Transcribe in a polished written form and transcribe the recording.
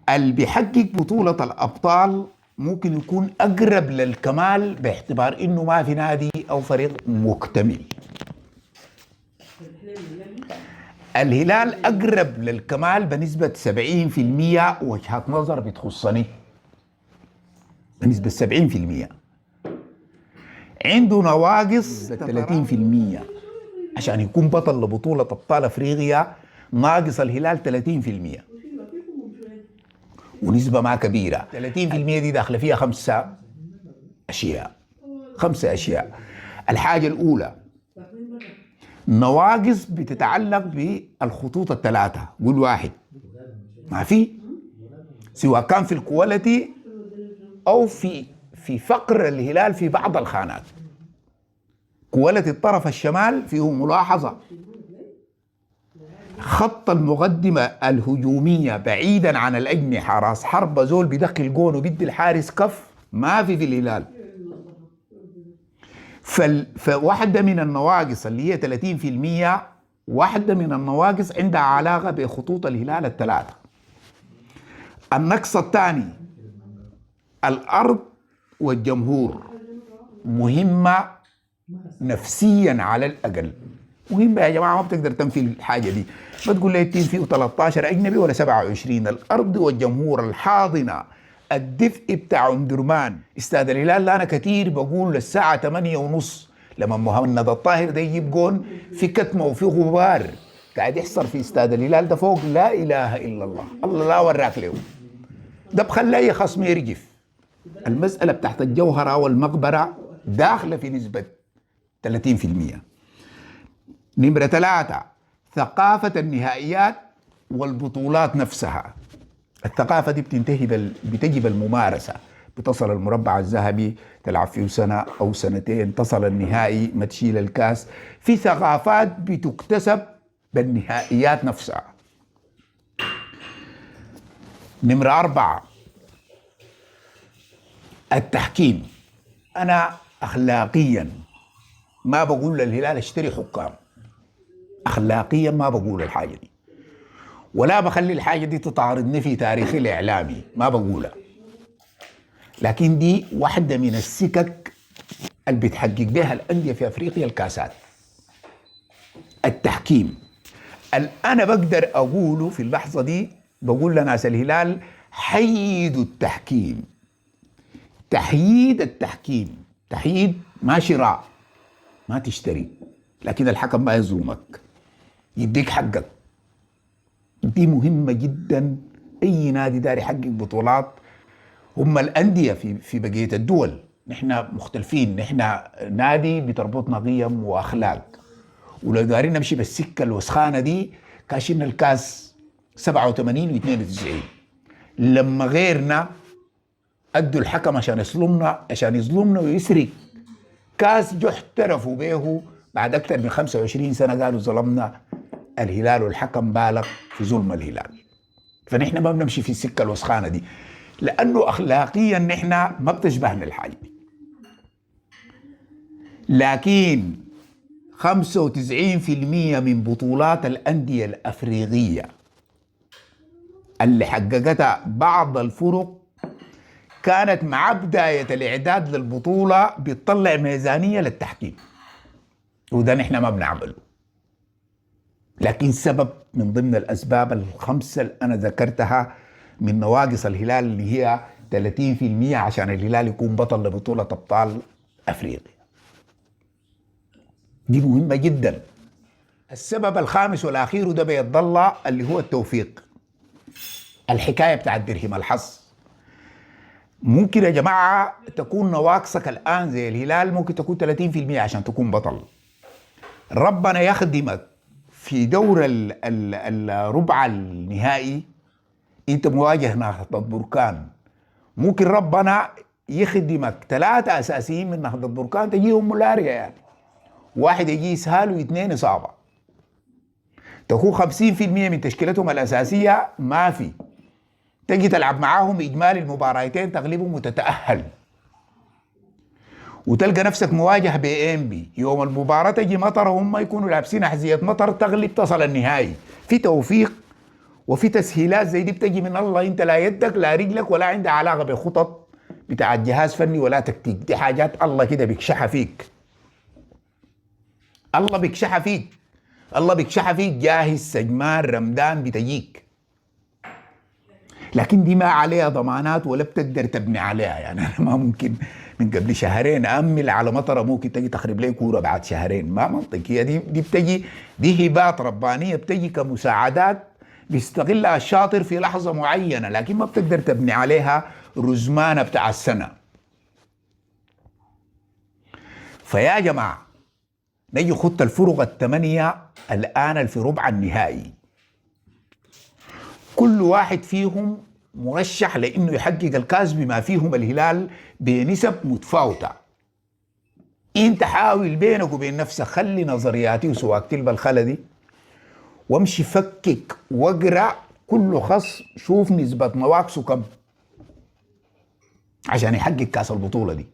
اللي بيحقق بطولة الأبطال ممكن يكون أقرب للكمال باعتبار إنه ما في نادي أو فريق مكتمل. الهلال أقرب للكمال بنسبة 70%، وجهة نظر بتخصني بنسبة 70%. عنده نواقص 30%. عشان يكون بطل لبطولة أبطال أفريقيا ناقص الهلال 30%، ونسبة ما كبيرة. 30% دي داخله فيها 5 أشياء. 5 أشياء. الحاجة الأولى نواقص بتتعلق بالخطوط الثلاثة. قول واحد ما في، سواء كان في الكواليتي أو في فقر الهلال في بعض الخانات. كواليتي الطرف الشمال فيه ملاحظة، خط المقدمة الهجومية بعيدا عن الأجنحة، راس حربة زول بيدخل جون وبيدي الحارس كف، ما في الهلال. فواحدة من النواقص اللي هي 30%، واحدة من النواقص عندها علاقة بخطوط الهلال الثلاثة. النقص الثاني الأرض والجمهور، مهمة نفسيا على الأقل. مهمة يا جماعة، ما بتقدر تنفي الحاجة دي. ما تقول لي التيم فيه 13 أجنبي ولا 27. الأرض والجمهور، الحاضنة، الدفء بتاع درمان. استاد الهلال أنا كتير بقول للساعة 8:30 لما مهند الطاهر ده يجيب جون في كتمة وفي غبار قاعد يحصل في استاد الهلال ده فوق، لا إله إلا الله، الله لا وراك له. ده بخلي أي خصم يرجف. المسألة بتاعت الجوهرة والمقبرة داخلة في نسبة 30%. نمرة 3 ثقافة النهائيات والبطولات نفسها. الثقافة دي بتجي بالممارسة. بتصل المربع الذهبي تلعب فيه سنة أو سنتين، تصل النهائي ما تشيل الكاس. في ثقافات بتكتسب بالنهائيات نفسها. نمرة 4 التحكيم. أنا أخلاقيا ما بقول للهلال اشتري حكام، أخلاقيا ما بقول الحاجة دي، ولا بخلي الحاجة دي تتعارضني في تاريخي الإعلامي، ما بقولها. لكن دي واحدة من السكك اللي بتحقق بها الأندية في أفريقيا الكاسات. التحكيم أنا بقدر أقوله في اللحظة دي، بقول لناس الهلال حيدوا التحكيم. تحييد التحكيم، تحييد ما شراء، ما تشتري، لكن الحكم ما يظلمك، يديك حقك. دي مهمة جدا. أي نادي داري يحقق بطولات، هم الأندية في بقية الدول نحن مختلفين. نحن نادي بتربطنا قيم وأخلاق، ولو دارين نمشي بالسكة الوسخانة دي كاشين الكاس 87 و92. لما غيرنا أدوا الحكم عشان يظلمنا ويسرق كاس جو احترفوا به بعد أكثر من 25 سنة، قالوا ظلمنا الهلال والحكم بالغ في ظلم الهلال. فنحن ما بنمشي في السكة الوسخانة دي، لأنه أخلاقيا نحن ما بتشبهنا الحاجة دي. لكن 95% من بطولات الأندية الأفريقية اللي حققتها بعض الفرق كانت مع بداية الإعداد للبطولة بتطلع ميزانية للتحكيم، وده نحن ما بنعمله. لكن سبب من ضمن الأسباب ال5 اللي أنا ذكرتها من نواقص الهلال اللي هي 30% عشان الهلال يكون بطل لبطولة أبطال أفريقيا. دي مهمة جدا. السبب الخامس والأخير وده بيتضلع اللي هو التوفيق. الحكاية بتاع الدرهم الحظ. ممكن يا جماعة تكون نواقصك الآن زي الهلال ممكن تكون 30% عشان تكون بطل. ربنا يخدمك في دور الربع النهائي، انت مواجه نهضة بركان، ممكن ربنا يخدمك 3 أساسيين من نهضة بركان تجيهم ملاريا، يعني واحد يجي يسهل واثنين إصابة، تكون 50% من تشكيلتهم الأساسية ما في، تجي تلعب معاهم إجمالي المباراتين تغلبهم وتتأهل، وتلقى نفسك مواجه بإنبي يوم المباراة تجي مطر وهم يكونوا لابسين أحذية مطر تغلب تصل النهائي. في توفيق وفي تسهيلات زي دي بتجي من الله، انت لا يدك لا رجلك ولا عندها علاقه بخطط بتاع جهاز فني ولا تكتيك، دي حاجات الله كده بيكشحها فيك. الله بيكشحها فيك، الله بيكشحها فيك جاهز، سجمان رمدان بتجيك، لكن دي ما عليها ضمانات ولا بتقدر تبني عليها. يعني انا ما ممكن من قبل شهرين امل على مطره ممكن تجي تخرب لي كوره بعد شهرين، ما منطقيه. دي بتجي، دي هبات ربانيه بتجي كمساعدات بيستغلها الشاطر في لحظه معينه، لكن ما بتقدر تبني عليها رزمانه بتاع السنه. فيا جماعه نجي خط الفرق الثمانيه الان في ربع النهائي، كل واحد فيهم مرشح لانه يحقق الكاس بما فيهم الهلال بنسب متفاوته. انت حاول بينك وبين نفسك، خلي نظرياتي وسواك تلبى الخلا دي وامشي فكك واقرا كل خصم، شوف نسبه نواقصه كم عشان يحقق كاس البطوله دي.